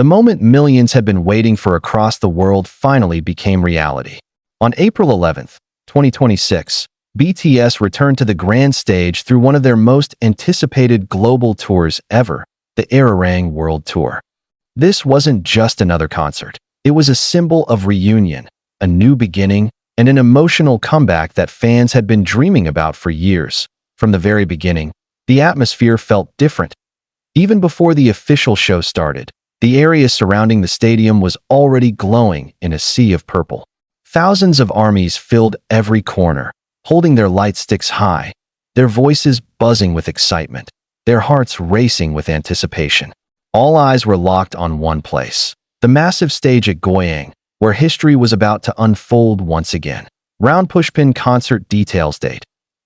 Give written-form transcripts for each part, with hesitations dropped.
The moment millions had been waiting for across the world finally became reality. On April 11th, 2026, BTS returned to the grand stage through one of their most anticipated global tours ever, the ARIRANG World Tour. This wasn't just another concert. It was a symbol of reunion, a new beginning, and an emotional comeback that fans had been dreaming about for years. From the very beginning, the atmosphere felt different. Even before the official show started, the area surrounding the stadium was already glowing in a sea of purple. Thousands of armies filled every corner, holding their light sticks high, their voices buzzing with excitement, their hearts racing with anticipation. All eyes were locked on one place, the massive stage at Goyang, where history was about to unfold once again. Round Pushpin Concert Details Date: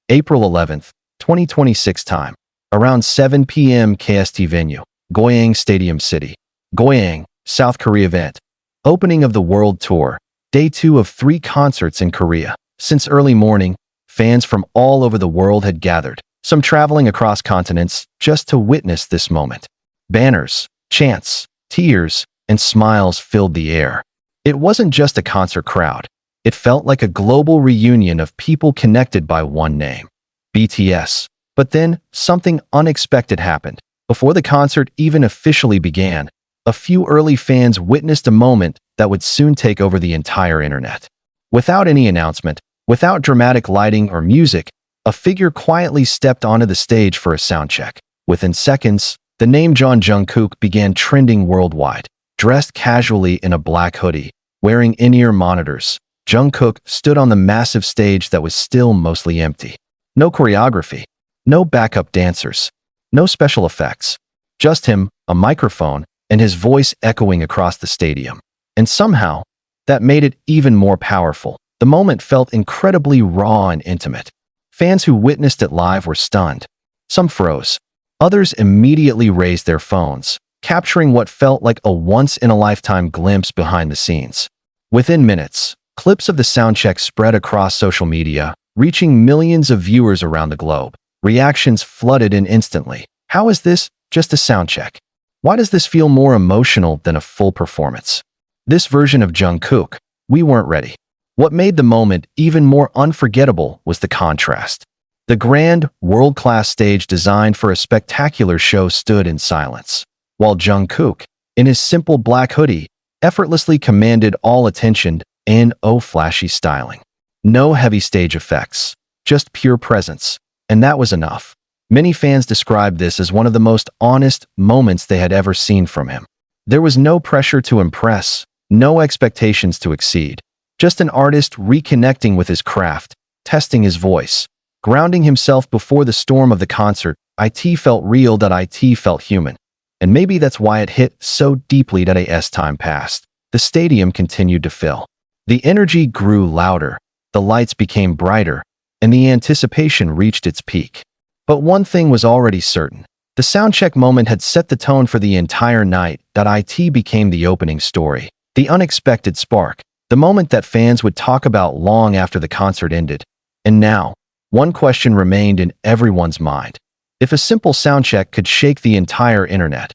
April 11th, 2026 Time, around 7 p.m. KST Venue, Goyang Stadium City, Goyang, South Korea. Event: Opening of the World Tour, Day 2 of 3 concerts in Korea. Since early morning, fans from all over the world had gathered, some traveling across continents just to witness this moment. Banners, chants, tears, and smiles filled the air. It wasn't just a concert crowd. It felt like a global reunion of people connected by one name: BTS. But then, something unexpected happened. Before the concert even officially began, a few early fans witnessed a moment that would soon take over the entire internet. Without any announcement, without dramatic lighting or music, a figure quietly stepped onto the stage for a soundcheck. Within seconds, the name Jungkook began trending worldwide. Dressed casually in a black hoodie, wearing in-ear monitors, Jungkook stood on the massive stage that was still mostly empty. No choreography, no backup dancers, no special effects. Just him, a microphone, and his voice echoing across the stadium. And somehow, that made it even more powerful. The moment felt incredibly raw and intimate. Fans who witnessed it live were stunned. Some froze. Others immediately raised their phones, capturing what felt like a once-in-a-lifetime glimpse behind the scenes. Within minutes, clips of the soundcheck spread across social media, reaching millions of viewers around the globe. Reactions flooded in instantly. How is this just a soundcheck? Why does this feel more emotional than a full performance? This version of Jungkook, we weren't ready. What made the moment even more unforgettable was the contrast. The grand, world-class stage designed for a spectacular show stood in silence, while Jungkook, in his simple black hoodie, effortlessly commanded all attention and flashy styling. No heavy stage effects, just pure presence, and that was enough. Many fans described this as one of the most honest moments they had ever seen from him. There was no pressure to impress, no expectations to exceed. Just an artist reconnecting with his craft, testing his voice, grounding himself before the storm of the concert. It felt real, it felt human. And maybe that's why it hit so deeply that as time passed, the stadium continued to fill. The energy grew louder, the lights became brighter, and the anticipation reached its peak. But one thing was already certain. The soundcheck moment had set the tone for the entire night. It became the opening story, the unexpected spark, the moment that fans would talk about long after the concert ended. And now, one question remained in everyone's mind. If a simple soundcheck could shake the entire internet,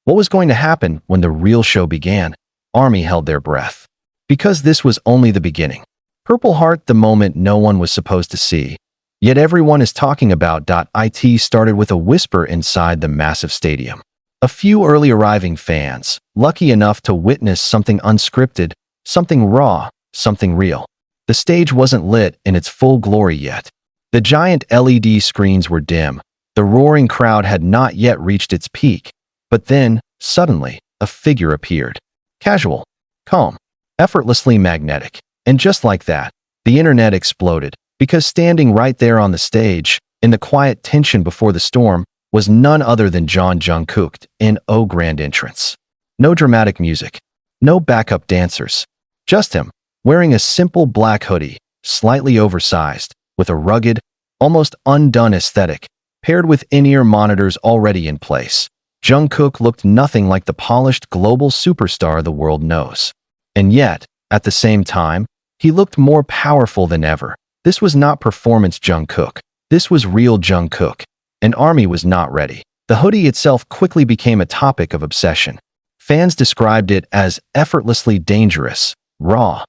what was going to happen when the real show began? Army held their breath. Because this was only the beginning. Purple Heart, the moment no one was supposed to see. Yet everyone is talking about. It started with a whisper inside the massive stadium. A few early arriving fans, lucky enough to witness something unscripted, something raw, something real. The stage wasn't lit in its full glory yet. The giant LED screens were dim. The roaring crowd had not yet reached its peak. But then, suddenly, a figure appeared. Casual, calm, effortlessly magnetic. And just like that, the internet exploded. Because standing right there on the stage, in the quiet tension before the storm, was none other than Jungkook in grand entrance. No dramatic music. No backup dancers. Just him, wearing a simple black hoodie, slightly oversized, with a rugged, almost undone aesthetic, paired with in-ear monitors already in place. Jungkook looked nothing like the polished global superstar the world knows. And yet, at the same time, he looked more powerful than ever. This was not performance Jungkook. This was real Jungkook. An army was not ready. The hoodie itself quickly became a topic of obsession. Fans described it as effortlessly dangerous, raw,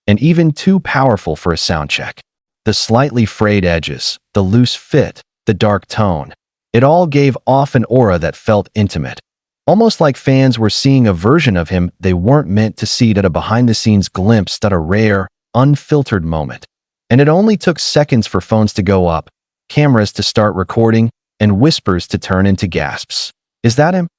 and even too powerful for a soundcheck. The slightly frayed edges, the loose fit, the dark tone, it all gave off an aura that felt intimate. Almost like fans were seeing a version of him they weren't meant to see, at a behind-the-scenes glimpse at a rare, unfiltered moment. And it only took seconds for phones to go up, cameras to start recording, and whispers to turn into gasps. Is that him?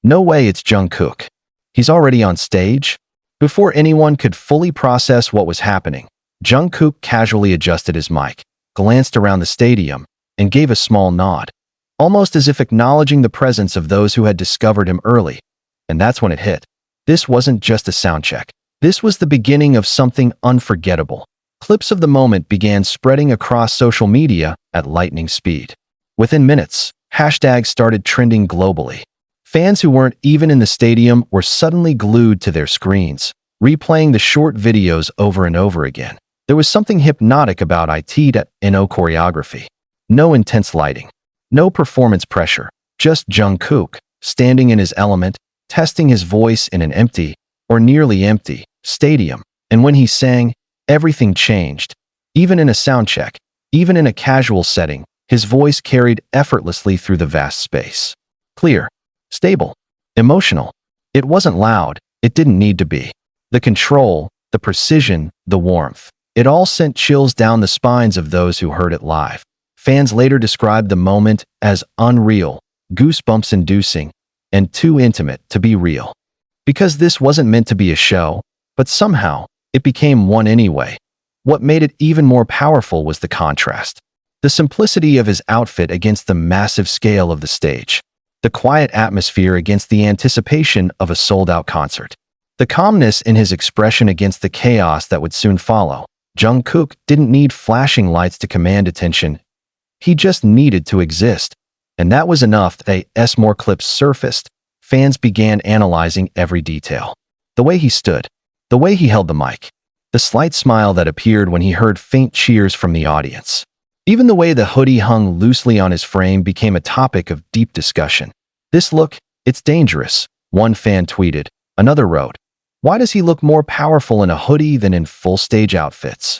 No way, it's Jungkook. He's already on stage? Before anyone could fully process what was happening, Jungkook casually adjusted his mic, glanced around the stadium, and gave a small nod, almost as if acknowledging the presence of those who had discovered him early. And that's when it hit. This wasn't just a soundcheck. This was the beginning of something unforgettable. Clips of the moment began spreading across social media at lightning speed. Within minutes, hashtags started trending globally. Fans who weren't even in the stadium were suddenly glued to their screens, replaying the short videos over and over again. There was something hypnotic about ITNO choreography. No intense lighting, no performance pressure, just Jungkook, standing in his element, testing his voice in an empty, or nearly empty, stadium. And when he sang, everything changed. Even in a soundcheck, even in a casual setting, his voice carried effortlessly through the vast space. Clear, stable, emotional. It wasn't loud, it didn't need to be. The control, the precision, the warmth. It all sent chills down the spines of those who heard it live. Fans later described the moment as unreal, goosebumps-inducing, and too intimate to be real. Because this wasn't meant to be a show, but somehow, it became one anyway. What made it even more powerful was the contrast. The simplicity of his outfit against the massive scale of the stage. The quiet atmosphere against the anticipation of a sold-out concert. The calmness in his expression against the chaos that would soon follow. Jungkook didn't need flashing lights to command attention. He just needed to exist. And that was enough. As more clips surfaced, fans began analyzing every detail. The way he stood, the way he held the mic, the slight smile that appeared when he heard faint cheers from the audience. Even the way the hoodie hung loosely on his frame became a topic of deep discussion. This look, it's dangerous, one fan tweeted. Another wrote, why does he look more powerful in a hoodie than in full stage outfits?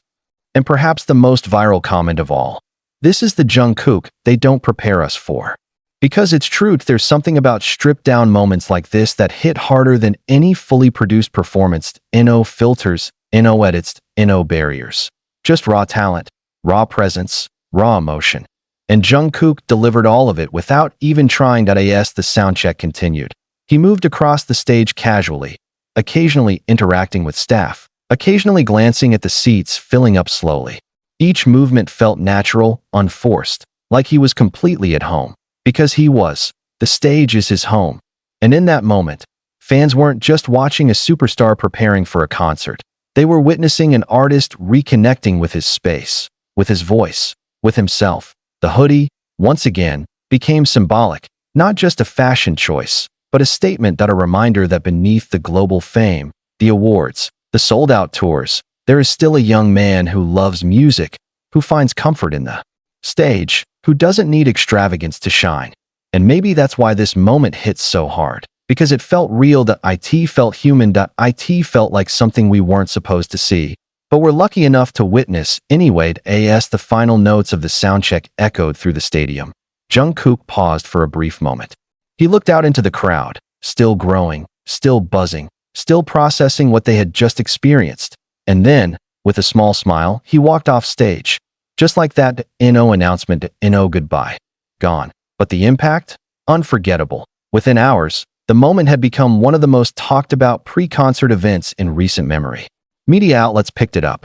And perhaps the most viral comment of all, this is the Jungkook they don't prepare us for. Because it's true, there's something about stripped-down moments like this that hit harder than any fully produced performance. No filters, no edits, no barriers. Just raw talent, raw presence, raw emotion. And Jungkook delivered all of it without even trying. As the soundcheck continued, he moved across the stage casually, occasionally interacting with staff, occasionally glancing at the seats filling up slowly. Each movement felt natural, unforced, like he was completely at home. Because he was. The stage is his home. And in that moment, fans weren't just watching a superstar preparing for a concert. They were witnessing an artist reconnecting with his space, with his voice, with himself. The hoodie, once again, became symbolic, not just a fashion choice, but a statement, a reminder that beneath the global fame, the awards, the sold-out tours, there is still a young man who loves music, who finds comfort in the stage, who doesn't need extravagance to shine. And maybe that's why this moment hits so hard. Because it felt real. It felt human. It felt like something we weren't supposed to see, but were lucky enough to witness anyway. As the final notes of the soundcheck echoed through the stadium, Jungkook paused for a brief moment. He looked out into the crowd, still growing, still buzzing, still processing what they had just experienced. And then, with a small smile, he walked off stage. Just like that, no announcement, no goodbye. Gone. But the impact? Unforgettable. Within hours, the moment had become one of the most talked about pre-concert events in recent memory. Media outlets picked it up,